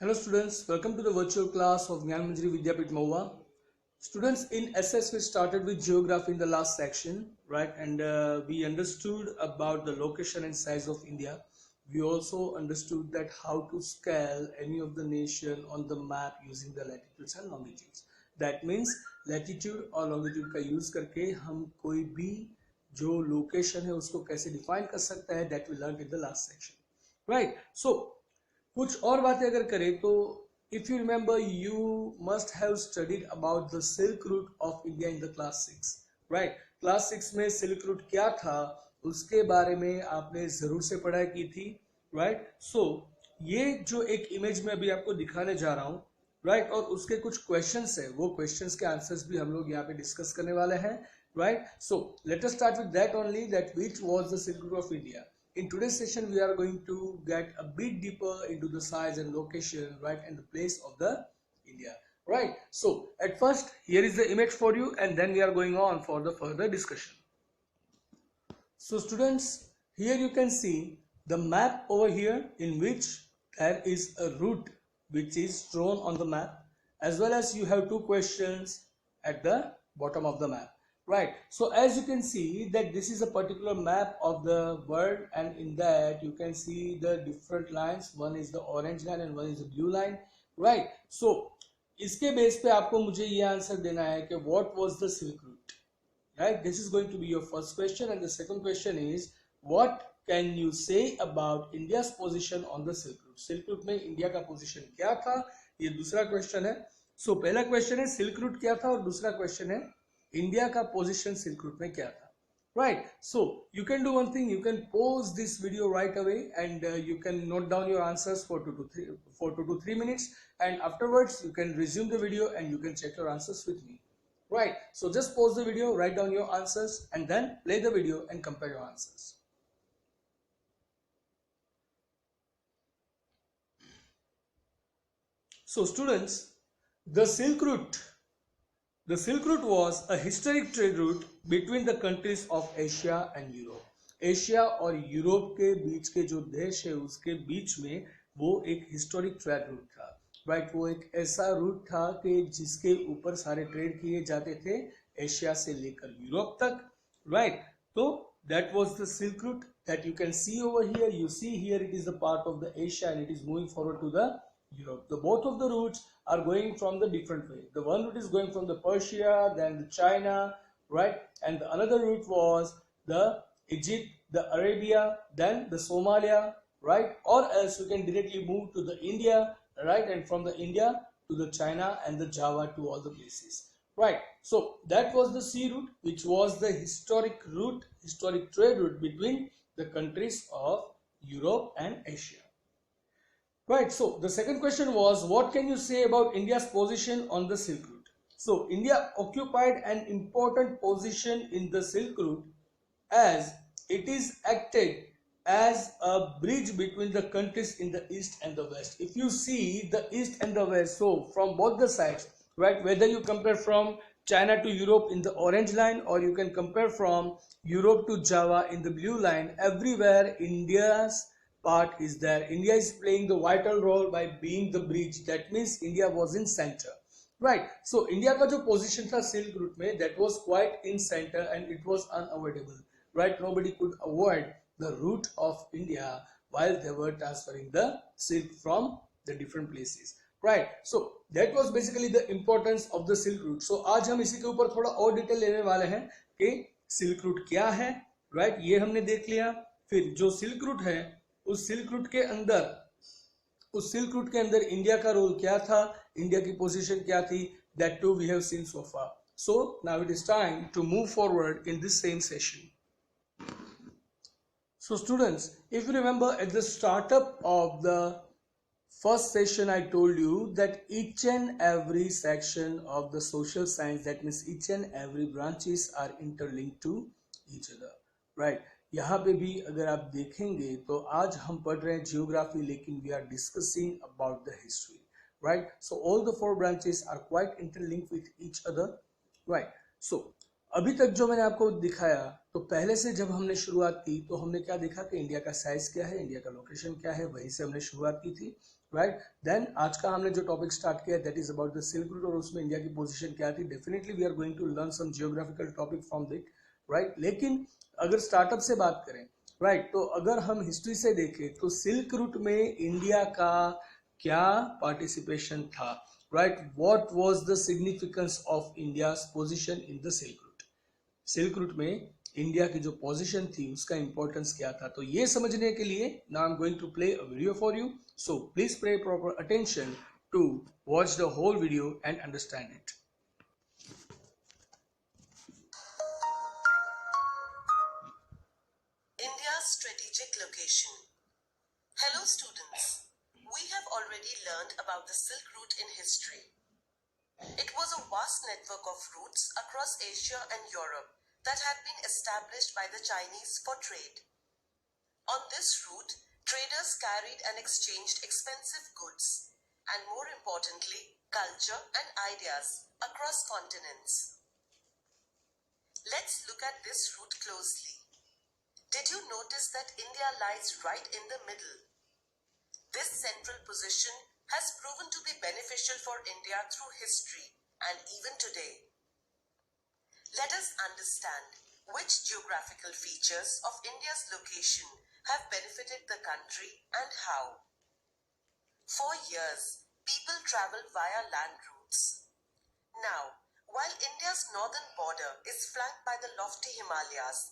Hello students, welcome to the virtual class of Gyan Manjari Vidyapit Mahua. Students, in SS we started with geography in the last section, right? And we understood about the location and size of India. We also understood that how to scale any of the nation on the map using the latitudes and longitudes. That means latitude और longitude का use करके हम कोई भी जो location है उसको कैसे define कर सकता है, that we learned in the last section, right? So कुछ और बातें अगर करें तो if you remember you must have studied about the silk root of India in the class 6, right? Class 6 में सिल्क रूट क्या था उसके बारे में आपने जरूर से पढ़ाई की थी, राइट? सो ये जो एक इमेज में अभी आपको दिखाने जा रहा हूं, राइट? और उसके कुछ क्वेश्चंस है, वो क्वेश्चंस के आंसर्स भी हम लोग यहाँ पे डिस्कस करने वाले हैं, right? So let us start with that only, that which was the silk root of India. In today's session, we are going to get a bit deeper into the size and location, right, and the place of the India, right? So, at first, here is the image for you, and then we are going on for the further discussion. So, students, here you can see the map over here, in which there is a route which is drawn on the map, as well as you have two questions at the bottom of the map. Right, so as you can see that this is a particular map of the world, and in that you can see the different lines. One is the orange line and one is the blue line, right? So इसके base पे आपको मुझे ये answer देना है कि what was the silk route, right? This is going to be your first question, and the second question is what can you say about India's position on the silk route? silk route में India का position क्या था, ये दूसरा question है. सो पहला question है silk route क्या था, और दूसरा क्वेश्चन है इंडिया का पोजीशन सिल्क रूट में क्या था, right? So you can do one thing, you can pause this video right away and you can note down your answers for 2 to 3 minutes, and afterwards you can resume the video and you can check your answers with me, right? So just pause the video, write down your answers, and then play the video and compare your answers. So students, the Silk Route was a historic trade route between the countries of Asia and Europe. Asia और Europe के बीच के जो देश है उसके बीच में वो एक हिस्टोरिक ट्रेड रूट था, राइट? वो एक ऐसा रूट था कि जिसके ऊपर सारे ट्रेड किए जाते थे एशिया से लेकर यूरोप तक, राइट? तो that was the Silk Route that you can see over here. You see here it is the part of the Asia and it is moving forward to the Europe. The both of the routes are going from the different way. The one route is going from the Persia, then the China, right? And the another route was the Egypt, the Arabia, then the Somalia, right? Or else you can directly move to the India, right? And from the India to the China and the Java, to all the places, right? So that was the sea route, which was the historic trade route between the countries of Europe and Asia. Right, so the second question was, what can you say about India's position on the Silk Route? So India occupied an important position in the Silk Route as it is acted as a bridge between the countries in the east and the west. If you see the east and the west, so from both the sides, right, whether you compare from China to Europe in the orange line, or you can compare from Europe to Java in the blue line, everywhere India's part is there. India is playing the vital role by being the bridge. That means India was in center, right? So India का जो position था Silk Route में, that was quite in center and it was unavoidable, right? Nobody could avoid the route of India while they were transferring the silk from the different places, right? So that was basically the importance of the Silk Route. So आज हम इसी के ऊपर थोड़ा और detail लेने वाले हैं कि Silk Route क्या है, right? ये हमने देख लिया. फिर जो Silk Route है उस सिल्क रूट के अंदर इंडिया का रोल क्या था, इंडिया की पोजीशन क्या थी, that too we have seen so far. So now it is time to move forward in this same session. So students, if you remember at the startup of the first session I told you that each and every section of the social science, that means each and every branches are interlinked to each other, right? यहाँ पे भी अगर आप देखेंगे तो आज हम पढ़ रहे हैं जियोग्राफी, लेकिन we are discussing about the history, right? So all the 4 branches are quite interlinked with each other, right? So अभी तक जो मैंने आपको दिखाया, तो पहले से जब हमने शुरुआत की तो हमने क्या देखा कि इंडिया का साइज क्या है, इंडिया का लोकेशन क्या है, वहीं से हमने शुरुआत की थी, राइट। देन आज का हमने जो टॉपिक स्टार्ट किया that is about the silk route और उसमें इंडिया की पोजीशन क्या थी। Definitely we are going to learn some geographical topic from that, right. लेकिन अगर स्टार्टअप से बात करें, राइट, तो अगर हम हिस्ट्री से देखें तो सिल्क रूट में इंडिया का क्या पार्टिसिपेशन था, right. What was the significance of India's position in the silk root. Silk route में इंडिया की जो पोजीशन थी उसका इंपॉर्टेंस क्या था, तो ये समझने के लिए now I am going to play a video for you, so please pay proper attention to watch the whole video and understand it. India's strategic location. Hello students, we have already learned about the Silk Route in history. It was a vast network of routes across Asia and Europe that had been established by the Chinese for trade. On this route, traders carried and exchanged expensive goods, and more importantly, culture and ideas across continents. Let's look at this route closely. Did you notice that India lies right in the middle? This central position has proven to be beneficial for India through history and even today. Let us understand which geographical features of India's location have benefited the country and how. For years, people traveled via land routes. Now, while India's northern border is flanked by the lofty Himalayas,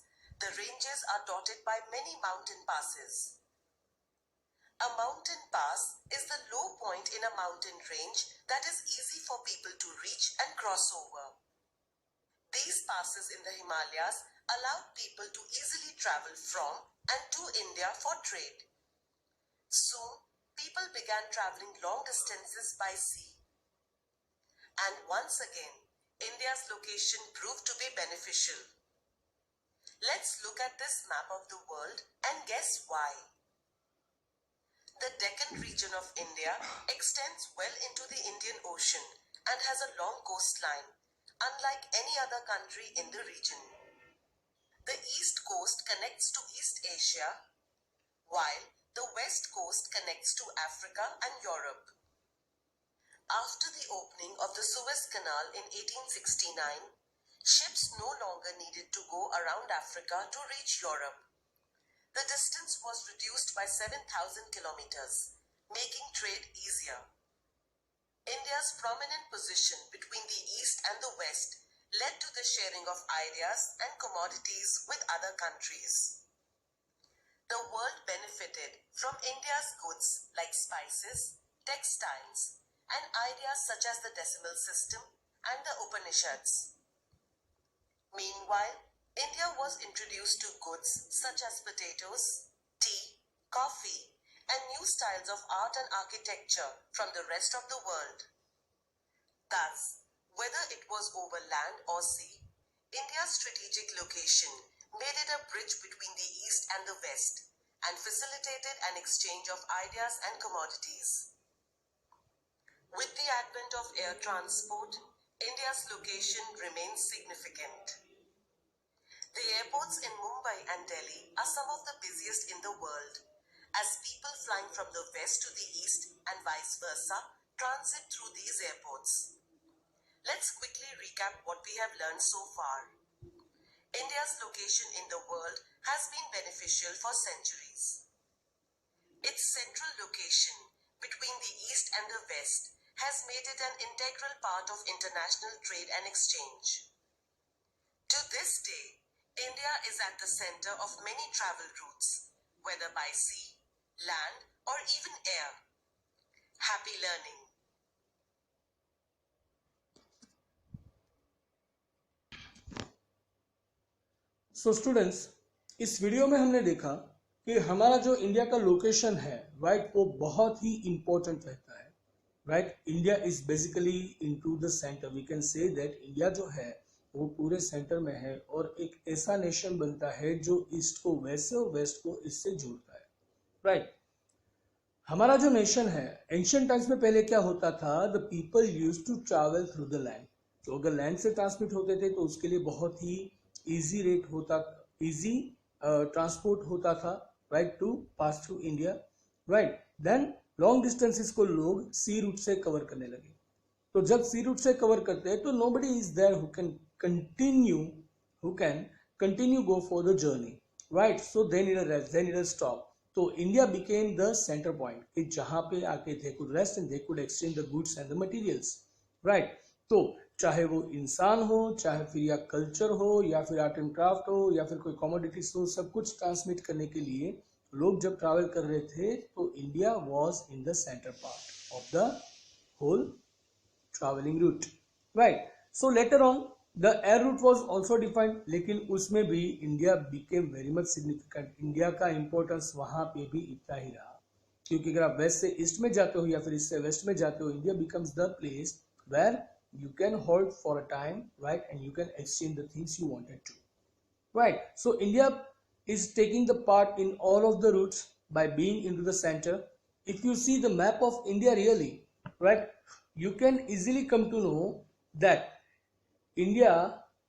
the ranges are dotted by many mountain passes. A mountain pass is the low point in a mountain range that is easy for people to reach and cross over. These passes in the Himalayas allowed people to easily travel from and to India for trade. Soon, people began traveling long distances by sea. And once again, India's location proved to be beneficial. Let's look at this map of the world and guess why. The Deccan region of India extends well into the Indian Ocean and has a long coastline, unlike any other country in the region. The east coast connects to East Asia, while the west coast connects to Africa and Europe. After the opening of the Suez Canal in 1869, ships no longer needed to go around Africa to reach Europe. The distance was reduced by 7,000 kilometers, making trade easier. India's prominent position between the East and the West led to the sharing of ideas and commodities with other countries. The world benefited from India's goods like spices, textiles, and ideas such as the decimal system and the Upanishads. Meanwhile, India was introduced to goods such as potatoes, tea, coffee, and new styles of art and architecture from the rest of the world. Thus, whether it was over land or sea, India's strategic location made it a bridge between the East and the West and facilitated an exchange of ideas and commodities. With the advent of air transport, India's location remains significant. The airports in Mumbai and Delhi are some of the busiest in the world, as people flying from the west to the east and vice versa transit through these airports. Let's quickly recap what we have learned so far. India's location in the world has been beneficial for centuries. Its central location between the east and the west has made it an integral part of international trade and exchange. To this day, India is at the center of many travel routes, whether by sea, land, or even air. Happy learning! So students, इस video में हमने देखा कि हमारा जो India का location है, right, वो बहुत ही इंपॉर्टेंट रहता है, right. India is basically into the centre, we can say that India जो है वो पूरे सेंटर में है और एक ऐसा नेशन बनता है जो ईस्ट को वेस्ट से और वेस्ट को ईस्ट से जोड़ता है, राइट। हमारा जो नेशन है, एंशियंट टाइम्स में पहले क्या होता था, the people used to travel through the land. तो अगर लैंड से ट्रांसमिट होते थे तो उसके लिए बहुत ही इजी रेट होता, इजी ट्रांसपोर्ट होता था, right, to pass through India, right. Then long distances को लोग सी रूट से कवर करने लगे। तो जब सी रूट से कवर करते हैं तो nobody is there who can continue go for the journey, right? So they need a rest, they need a stop. तो India became the centre point कि जहां पे आके they could rest and they could exchange the goods and the materials, right? तो चाहे वो इंसान हो, चाहे फिर या कल्चर हो, या फिर आर्ट एंड क्राफ्ट हो, या फिर कोई कमोडिटीज हो, सब कुछ ट्रांसमिट करने के लिए लोग जब ट्रैवल कर रहे थे तो India was in the centre part of the whole traveling route, right? So later on the air route was also defined, लेकिन उसमें भी India became very much significant। India का importance वहां पे भी इतना ही रहा, क्योंकि अगर आप वेस्ट से ईस्ट में जाते हो या फिर ईस्ट से वेस्ट में जाते हो, India becomes the place where you can hold for a time, right? And you can exchange the things you wanted to, right? So India is taking the part in all of the routes by being into the center. If you see the map of India really, right, you can easily come to know that India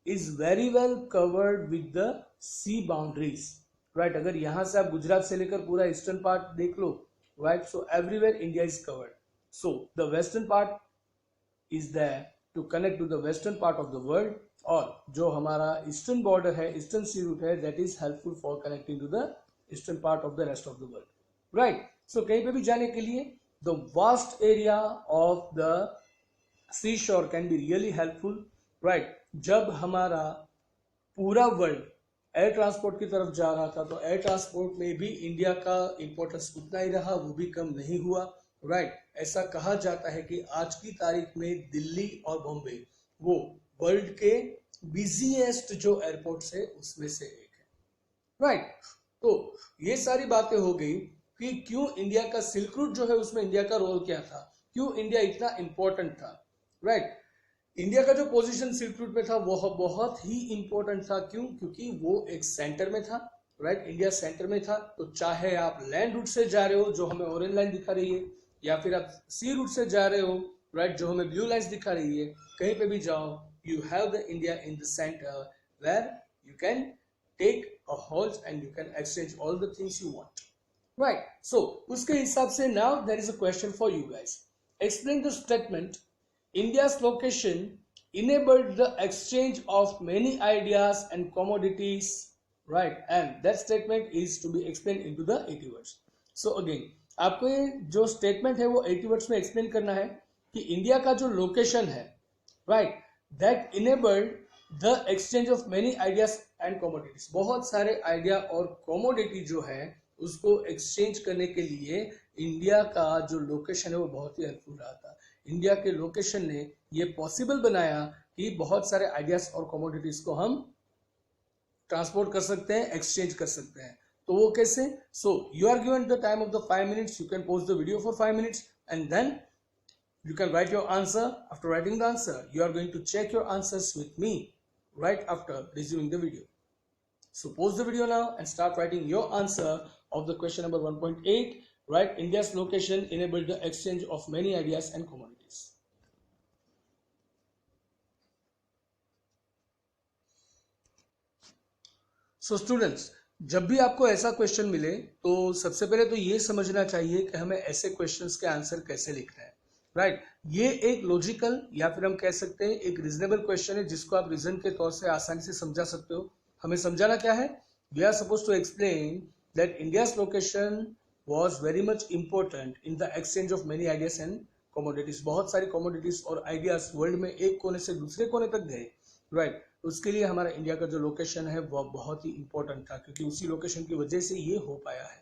is very well covered with the sea boundaries, right? अगर यहाँ से आप गुजरात से लेकर पूरा eastern part देख लो, right? So everywhere India is covered. So the western part is there to connect to the western part of the world, और जो हमारा ईस्टर्न बॉर्डर है, ईस्टर्न सी रूट है, that is helpful for connecting to the eastern part of the rest of the world, right? So कहीं पे भी जाने के लिए the vast area of the seashore can be really helpful, right? जब हमारा पूरा वर्ल्ड एयर ट्रांसपोर्ट की तरफ जा रहा था तो एयर ट्रांसपोर्ट में भी इंडिया का इंपॉर्टेंस उतना ही रहा, वो भी कम नहीं हुआ, राइट? ऐसा कहा जाता है कि आज की तारीख में दिल्ली और बॉम्बे वो वर्ल्ड के बिजीएस्ट जो एयरपोर्ट्स है उसमें से एक है, राइट? तो ये सारी बातें हो गई कि क्यों इंडिया का सिल्क रूट जो है उसमें इंडिया का रोल क्या था, क्यों इंडिया इतना इंपॉर्टेंट था, राइट? इंडिया का जो पोजीशन सिल्क रूट में था वो बहुत ही इंपॉर्टेंट था। क्यों? क्योंकि वो एक सेंटर में था, राइट? इंडिया सेंटर में था। तो चाहे आप लैंड रूट से जा रहे हो जो हमें ऑरेंज लाइन दिखा रही है, या फिर आप सी रूट से जा रहे हो, राइट, जो हमें ब्लू लाइन दिखा रही है, कहीं पे भी जाओ, you have the India in the centre where you can take a hold and you can exchange all the things you want, right? So उसके हिसाब से now there is a question for you guys. Explain the statement India's location enabled the exchange of many ideas and commodities, right? And that statement is to be explained into the 80 words. So again आपको ये जो statement है वो 80 words में explain करना है कि India का जो लोकेशन है, right, that enabled the exchange of many ideas and commodities। बहुत सारे आइडिया और commodity जो है उसको एक्सचेंज करने के लिए इंडिया का जो लोकेशन है वो बहुत ही हेल्पफुल रहा था। इंडिया के लोकेशन ने ये पॉसिबल बनाया कि बहुत सारे आइडियाज और कमोडिटीज को हम ट्रांसपोर्ट कर सकते हैं, एक्सचेंज कर सकते हैं। तो वो कैसे? So you are given the time of the 5 minutes, you can pause the video for 5 minutes and then you can write your answer. After writing the answer, you are going to check your answers with me right after resuming the video. So pause the video now and start writing your answer of the question number 1.8, right? India's location enabled the exchange of many ideas and commodities. So students, जब भी आपको ऐसा question मिले तो सबसे पहले तो ये समझना चाहिए कि हमें ऐसे क्वेश्चंस के आंसर कैसे लिखना है, राइट? ये एक लॉजिकल या फिर हम कह सकते हैं एक रीजनेबल क्वेश्चन है जिसको आप रीजन के तौर से आसानी से समझा सकते हो। हमें समझाना क्या है? We are supposed to explain that India's location was very much important in the exchange of many ideas and commodities। बहुत सारी commodities और ideas वर्ल्ड में एक कोने से दूसरे कोने तक गए, राइट? उसके लिए हमारा इंडिया का जो लोकेशन है वो बहुत ही इंपॉर्टेंट था, क्योंकि उसी लोकेशन की वजह से ये हो पाया है,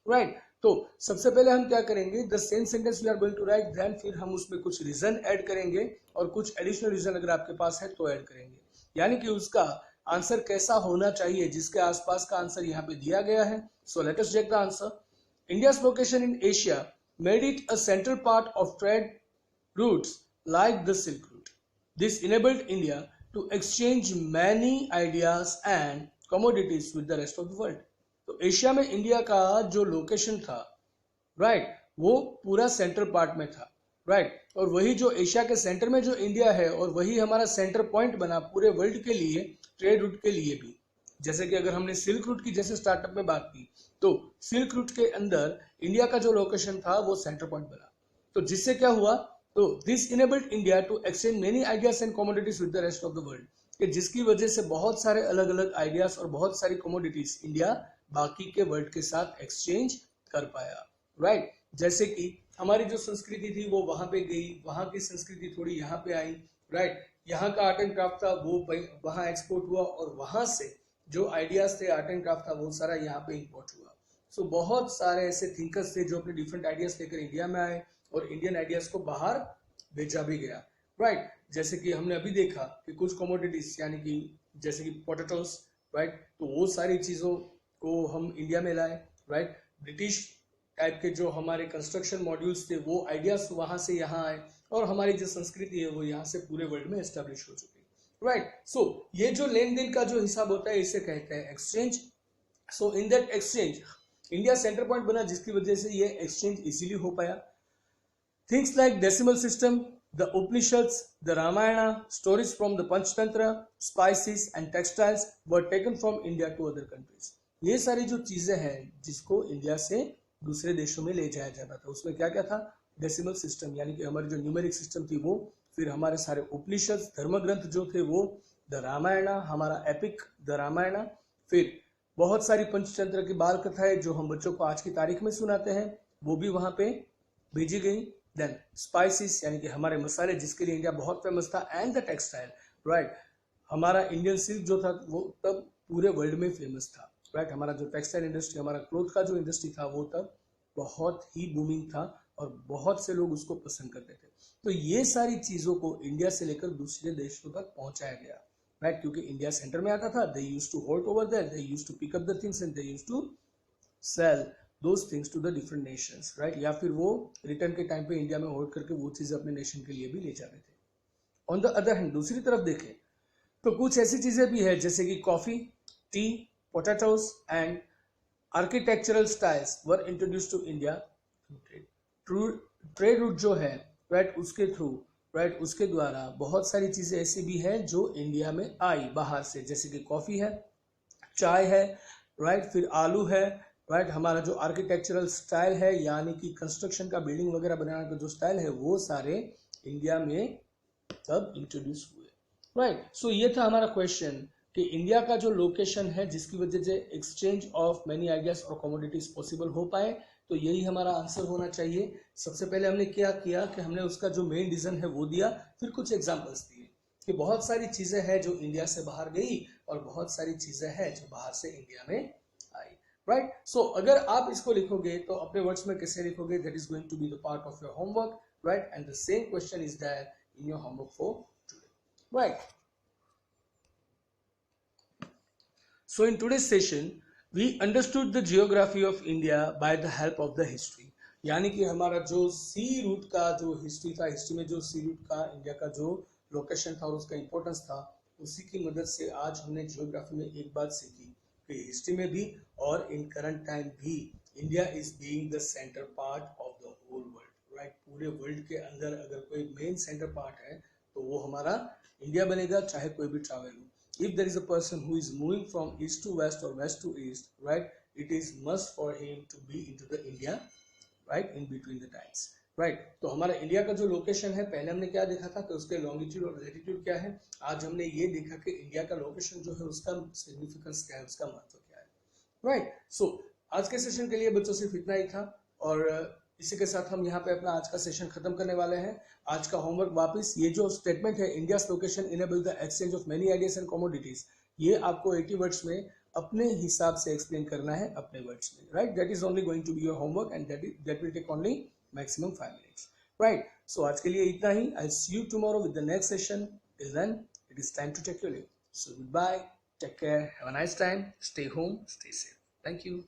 राइट? तो सबसे पहले हम क्या करेंगे? The same sentence we are going to write, then फिर हम उसमें कुछ रीजन ऐड करेंगे और कुछ एडिशनल रीजन अगर आपके पास है तो ऐड करेंगे, यानी कि उसका आंसर कैसा होना चाहिए जिसके आसपास का आंसर यहाँ पे दिया गया है। So let us check the answer. India's location in Asia made it a central part of trade routes like the Silk Route. This enabled India to exchange many ideas and commodities with the rest of the world. तो Asia में India का जो location था, right, वो पूरा central part में था, right? और वही जो एशिया के सेंटर में जो इंडिया है और वही हमारा सेंटर पॉइंट बना पूरे वर्ल्ड के लिए, ट्रेड रूट के लिए भी, जैसे कि अगर हमने सिल्क रूट की जैसे स्टार्टअप में बात की, तो सिल्क रूट के अंदर इंडिया का जो लोकेशन था वो सेंटर पॉइंट बना। तो जिससे क्या हुआ, तो this enabled India to exchange many ideas and commodities with the rest of the world, कि जिसकी वजह से बहुत सारे अलग अलग आइडियाज और बहुत सारी कमोडिटीज इंडिया बाकी के वर्ल्ड के साथ एक्सचेंज कर पाया, राइट। जैसे कि हमारी जो संस्कृति थी वो वहां पे गई, वहां की संस्कृति थोड़ी यहाँ पे आई, राइट। यहाँ का आर्ट एंड क्राफ्ट था वो वहां एक्सपोर्ट हुआ, और वहां से जो आइडियाज थे आर्ट एंड क्राफ्ट था वो सारा यहाँ पे इंपोर्ट हुआ। सो बहुत सारे ऐसे थिंकर्स थे जो अपने डिफरेंट आइडियाज लेकर इंडिया में आए और इंडियन आइडियाज को बाहर भेजा भी गया, राइट। जैसे कि हमने अभी देखा कि कुछ कमोडिटीज यानी कि जैसे कि पोटैटोस, राइट, तो वो सारी चीजों को हम इंडिया में लाए, राइट। ब्रिटिश टाइप के जो हमारे कंस्ट्रक्शन मॉड्यूल्स थे वो आइडियाज वहां से यहाँ आए, और हमारी जो संस्कृति है वो यहाँ से पूरे वर्ल्ड में एस्टेब्लिश हो चुकी है, राइट। सो ये जो लेन देन का जो हिसाब होता है इसे कहते हैं exchange. So in that exchange India centre point बना, जिसकी वजह से ये एक्सचेंज इजीली हो पाया। Things like decimal system, the Upanishads, the Ramayana, stories from the Panchtantra, spices and textiles were taken from India to other countries. ये सारी जो चीजें हैं जिसको इंडिया से दूसरे देशों में ले जाया जाता था, उसमें क्या क्या था, डेसिमल सिस्टम यानी कि हमारी जो न्यूमेरिक सिस्टम थी वो, फिर हमारे सारे उपनिषद धर्म ग्रंथ जो थे वो, द रामायणा हमारा एपिक द रामायणा, फिर बहुत सारी पंचतंत्र की बाल कथाएं जो हम बच्चों को आज की तारीख में सुनाते हैं वो भी वहां पे भेजी गई। देन स्पाइसेस यानी कि हमारे मसाले जिसके लिए इंडिया बहुत फेमस था, एंड द टेक्सटाइल, राइट, हमारा इंडियन सिल्क जो था वो तब पूरे वर्ल्ड में फेमस था, राइट। हमारा जो टेक्सटाइल इंडस्ट्री, हमारा क्लोथ का जो इंडस्ट्री था वो तब बहुत ही बूमिंग था और बहुत से लोग उसको पसंद करते थे। तो ये सारी चीजों को इंडिया से लेकर दूसरे देशों तक पहुंचाया गया, राइट, क्योंकि इंडिया सेंटर में आता था। They used to hold over there, they used to pick up the things and they used to sell those things to the different nations, right, या फिर वो रिटर्न के टाइम पे इंडिया में होल्ड करके वो चीजें अपने नेशन के लिए भी ले जाते थे। ऑन द अदर हैंड दूसरी तरफ देखें तो कुछ ऐसी चीजें भी है जैसे कि coffee, tea, potatoes and architectural styles were introduce to India through trade route जो है, राइट, उसके थ्रू, राइट, उसके द्वारा बहुत सारी चीजें ऐसी भी है जो इंडिया में आई बाहर से, जैसे कि कॉफी है, चाय है, राइट, फिर आलू है, राइट, हमारा जो आर्किटेक्चरल स्टाइल है यानी कि कंस्ट्रक्शन का बिल्डिंग वगैरह बनाने का जो स्टाइल है वो सारे इंडिया में तब इंट्रोड्यूस हुए, राइट। सो ये था हमारा क्वेश्चन कि इंडिया का जो लोकेशन है जिसकी वजह से एक्सचेंज ऑफ मेनी आइडियाज और कमोडिटीज पॉसिबल हो पाए, तो यही हमारा आंसर होना चाहिए। सबसे पहले हमने क्या किया कि हमने उसका जो मेन रीजन है वो दिया, फिर कुछ एग्जांपल्स दिए कि बहुत सारी चीजें हैं जो इंडिया से बाहर गई और बहुत सारी चीजें हैं जो बाहर से इंडिया में आई, राइट। सो अगर आप इसको लिखोगे तो अपने वर्ड्स में कैसे लिखोगे, that is going to be the part of your homework, right, and the same question is there in your homework for today, right. So in today's session, we understood the geography of India by the help of the history. यानी कि हमारा जो सी root का जो history था, history में जो सी root का इंडिया का जो लोकेशन था और उसका इंपॉर्टेंस था, उसी की मदद से आज हमने जियोग्राफी में एक बात सीखी कि हिस्ट्री में भी और इन करंट टाइम भी India is being the centre part of the whole world, right. पूरे वर्ल्ड के अंदर अगर कोई मेन सेंटर पार्ट है तो वो हमारा इंडिया बनेगा, चाहे कोई भी ट्रैवल हो। If there is a person who is moving from east to west or west to east, right, it is must for him to be into the India, right, in between the times, right। तो हमारा India का जो location है, पहले हमने क्या देखा था कि उसके लॉन्गिट्यूड और लैटिट्यूड क्या है। आज हमने ये देखा कि इंडिया का लोकेशन जो है उसका सिग्निफिकेंस क्या है, उसका महत्व क्या है, राइट। सो आज के सेशन के लिए बच्चों सिर्फ इतना ही था और इसी के साथ हम यहाँ पे अपना आज का सेशन खत्म करने वाले हैं। आज का होमवर्क वापस, ये जो स्टेटमेंट है India location enable the exchange of many ideas and commodities, ये आपको 80 वर्ड्स में अपने हिसाब से एक्सप्लेन करना है अपने वर्ड्स में, right. That is only going to be your homework and that will take only maximum 5 minutes, right. So आज के लिए इतना ही। I see you tomorrow with the next session. Till then it is time to take your leave. So good bye, take care, have a nice time, stay home, stay safe, thank you.